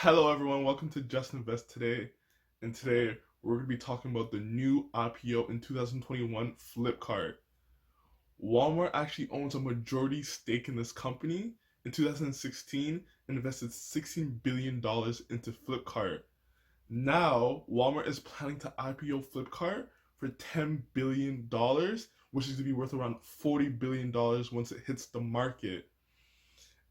Hello everyone, welcome to Just Invest Today. And today we're going to be talking about the new IPO in 2021, Flipkart. Walmart actually owns a majority stake in this company. In 2016, invested $16 billion into Flipkart. Now, Walmart is planning to IPO Flipkart for $10 billion, which is going to be worth around $40 billion once it hits the market.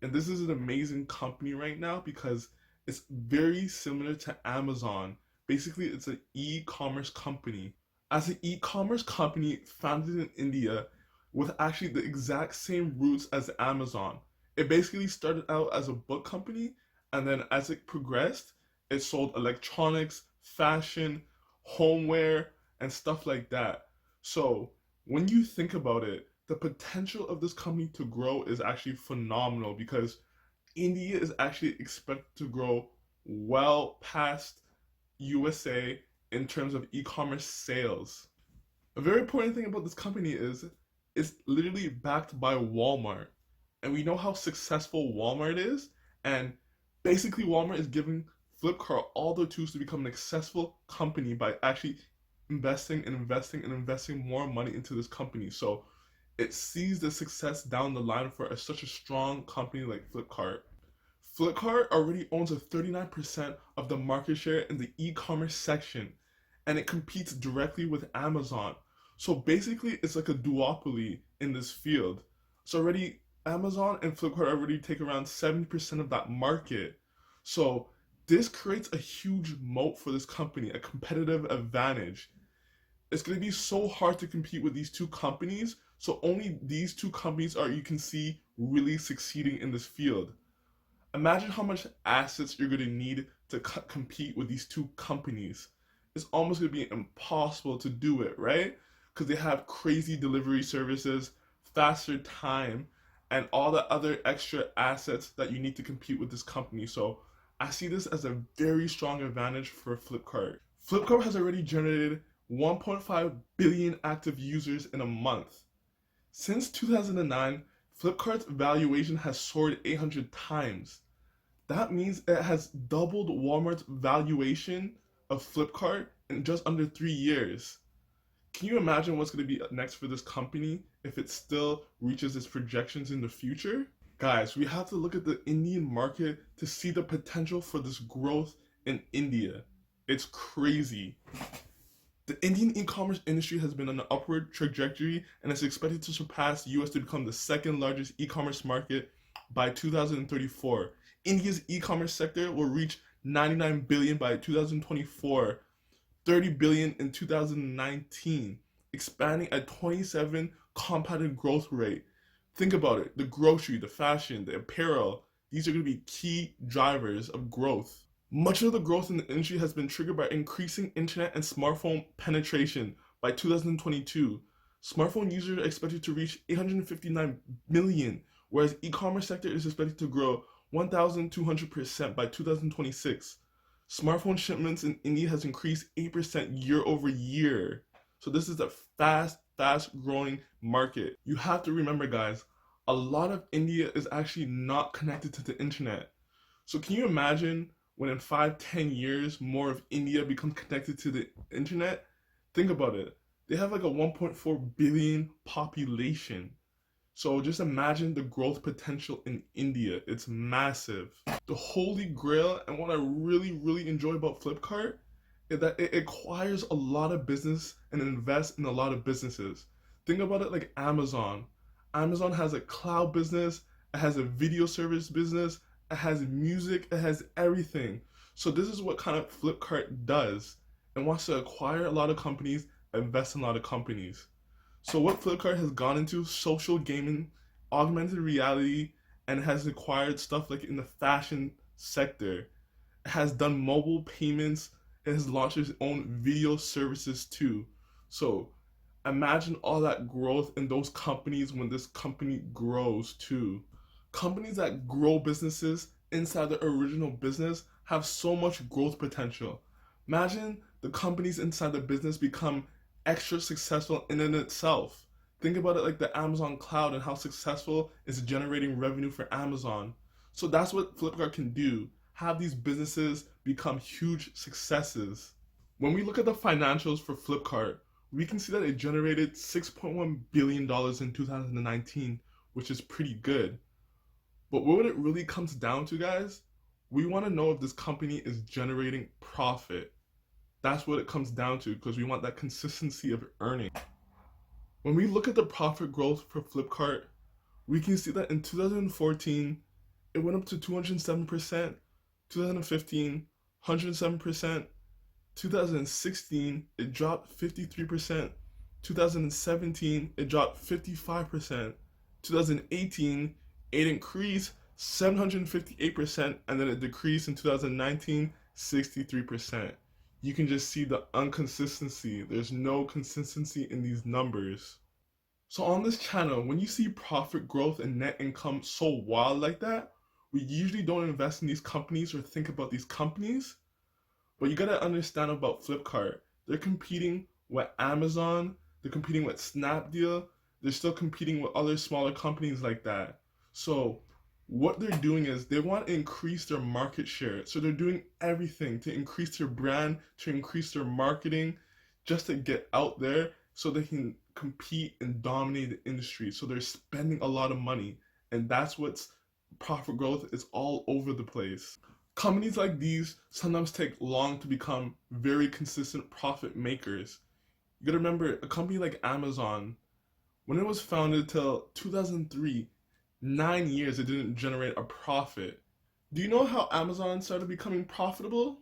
And this is an amazing company right now because it's very similar to Amazon. Basically, it's an e-commerce company. As an e-commerce company founded in India with actually the exact same roots as Amazon. It basically started out as a book company, and then as it progressed, it sold electronics, fashion, homeware, and stuff like that. So when you think about it, the potential of this company to grow is actually phenomenal because India is actually expected to grow well past USA in terms of e-commerce sales. A very important thing about this company is it's literally backed by Walmart. And we know how successful Walmart is, and basically Walmart is giving Flipkart all the tools to become an successful company by actually investing more money into this company. So it sees the success down the line for such a strong company like Flipkart. Flipkart already owns a 39% of the market share in the e-commerce section, and it competes directly with Amazon. So basically, it's like a duopoly in this field. So already, Amazon and Flipkart already take around 70% of that market. So this creates a huge moat for this company, a competitive advantage. It's going to be so hard to compete with these two companies. So only these two companies are, you can see, really succeeding in this field. Imagine how much assets you're going to need to compete with these two companies. It's almost going to be impossible to do it, right? Because they have crazy delivery services, faster time, and all the other extra assets that you need to compete with this company. So I see this as a very strong advantage for Flipkart. Flipkart has already generated 1.5 billion active users in a month. Since 2009, Flipkart's valuation has soared 800 times. That means it has doubled Walmart's valuation of Flipkart in just under 3 years. Can you imagine what's going to be next for this company if it still reaches its projections in the future? Guys, we have to look at the Indian market to see the potential for this growth in India. It's crazy. The Indian e-commerce industry has been on an upward trajectory and is expected to surpass US to become the second largest e-commerce market by 2034. India's e-commerce sector will reach 99 billion by 2024, 30 billion in 2019, expanding at 27 compounded growth rate. Think about it, the grocery, the fashion, the apparel, these are going to be key drivers of growth. Much of the growth in the industry has been triggered by increasing internet and smartphone penetration. By 2022, smartphone users are expected to reach 859 million, whereas e-commerce sector is expected to grow 1,200% by 2026. Smartphone shipments in India has increased 8% year over year. So this is a fast growing market. You have to remember, guys, a lot of India is actually not connected to the internet. So can you imagine when in 5-10 years more of India becomes connected to the internet? Think about it. They have like a 1.4 billion population. So just imagine the growth potential in India. It's massive. The holy grail, and what I really enjoy about Flipkart is that it acquires a lot of business and invests in a lot of businesses. Think about it like Amazon. Amazon has a cloud business, it has a video service business, it has music, it has everything. So this is what kind of Flipkart does. It wants to acquire a lot of companies, invest in a lot of companies. So what Flipkart has gone into, social gaming, augmented reality, and has acquired stuff like in the fashion sector. It has done mobile payments. It has launched its own video services too. So imagine all that growth in those companies when this company grows too. Companies that grow businesses inside the original business have so much growth potential. Imagine the companies inside the business become extra successful in and itself. Think about it like the Amazon cloud and how successful it's generating revenue for Amazon. So that's what Flipkart can do. have these businesses become huge successes. When we look at the financials for Flipkart, we can see that it generated $6.1 billion in 2019, which is pretty good. But what it really comes down to, guys, we want to know if this company is generating profit. That's what it comes down to, because we want that consistency of earning. When we look at the profit growth for Flipkart, we can see that in 2014, it went up to 207%, 2015, 107%, 2016, it dropped 53%, 2017, it dropped 55%, 2018, it increased 758%, and then it decreased in 2019, 63%. You can just see the inconsistency. There's no consistency in these numbers. So on this channel, when you see profit growth and net income so wild like that, we usually don't invest in these companies or think about these companies. But you gotta understand about Flipkart. They're competing with Amazon, they're competing with Snapdeal, they're still competing with other smaller companies like that. So what they're doing is they want to increase their market share. So they're doing everything to increase their brand, to increase their marketing, just to get out there so they can compete and dominate the industry. So they're spending a lot of money, and that's what's profit growth is all over the place. Companies like these sometimes take long to become very consistent profit makers. You gotta remember, a company like Amazon, when it was founded till 2003, 9 years it didn't generate a profit. Do you know how Amazon started becoming profitable?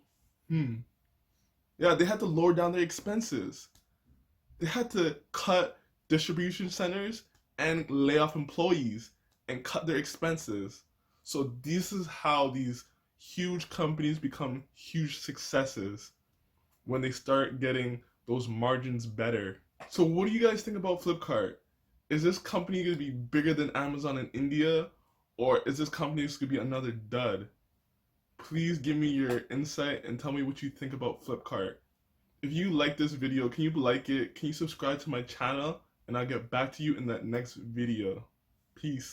Yeah, they had to lower down their expenses. They had to cut distribution centers and lay off employees and cut their expenses. So this is how these huge companies become huge successes, when they start getting those margins better. So what do you guys think about Flipkart? Is this company going to be bigger than Amazon in India? Or is this company just going to be another dud? Please give me your insight and tell me what you think about Flipkart. If you like this video, can you like it? Can you subscribe to my channel? And I'll get back to you in that next video. Peace.